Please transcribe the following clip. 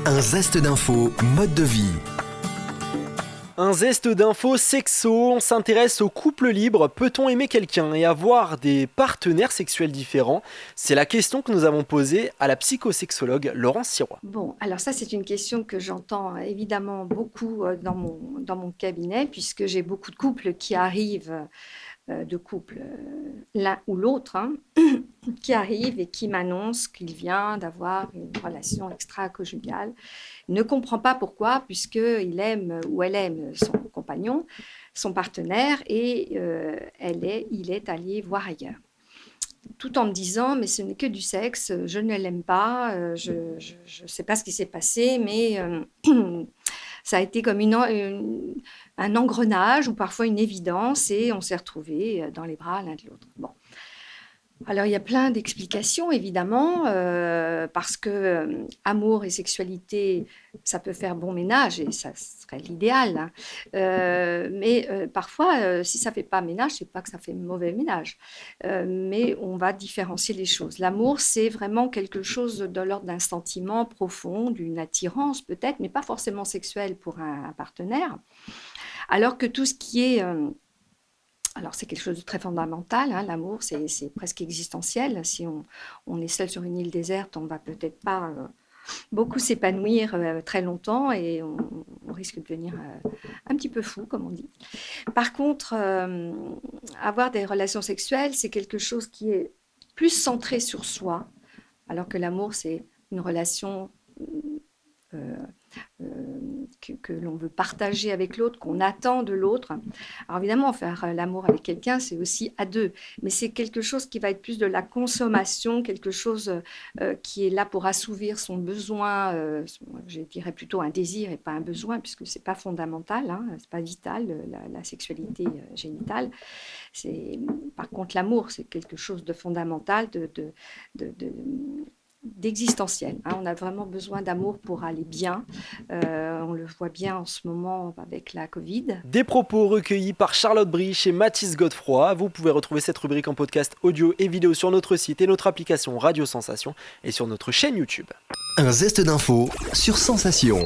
Un zeste d'infos, mode de vie. Un zeste d'infos sexo, on s'intéresse au couple libre. Peut-on aimer quelqu'un et avoir des partenaires sexuels différents ? C'est la question que nous avons posée à la psychosexologue Laurence Sirois. Bon, alors ça, c'est une question que j'entends évidemment beaucoup dans mon cabinet, puisque j'ai beaucoup de couples qui arrivent, l'un ou l'autre, qui arrivent et qui m'annoncent qu'il vient d'avoir une relation extra-conjugale. Il ne comprend pas pourquoi, puisqu'il aime ou elle aime son compagnon, son partenaire, et il est allé voir ailleurs. Tout en me disant, mais ce n'est que du sexe, je ne l'aime pas, je ne sais pas ce qui s'est passé, mais ça a été comme un engrenage ou parfois une évidence, et on s'est retrouvés dans les bras l'un de l'autre. Bon. Alors, il y a plein d'explications, évidemment, parce que amour et sexualité, ça peut faire bon ménage, et ça serait l'idéal. Hein. Mais parfois, si ça ne fait pas ménage, ce n'est pas que ça fait mauvais ménage. Mais on va différencier les choses. L'amour, c'est vraiment quelque chose de l'ordre d'un sentiment profond, d'une attirance peut-être, mais pas forcément sexuelle pour un partenaire. Alors que tout ce qui est... Alors, c'est quelque chose de très fondamental, hein, l'amour, c'est presque existentiel. Si on est seul sur une île déserte, on ne va peut-être pas beaucoup s'épanouir très longtemps, et on risque de devenir un petit peu fou, comme on dit. Par contre, avoir des relations sexuelles, c'est quelque chose qui est plus centré sur soi, alors que l'amour, c'est une relation que l'on veut partager avec l'autre, qu'on attend de l'autre. Alors évidemment, faire l'amour avec quelqu'un, c'est aussi à deux, mais c'est quelque chose qui va être plus de la consommation, quelque chose qui est là pour assouvir son besoin, je dirais plutôt un désir et pas un besoin, puisque c'est pas fondamental, hein, c'est pas vital, la sexualité génitale. Par contre, l'amour, c'est quelque chose de fondamental, d'existentiel. Hein. On a vraiment besoin d'amour pour aller bien. On le voit bien en ce moment avec la Covid. Des propos recueillis par Charlotte Brich et Mathis Godefroy. Vous pouvez retrouver cette rubrique en podcast audio et vidéo sur notre site et notre application Radio Sensation et sur notre chaîne YouTube. Un zeste d'infos sur Sensation.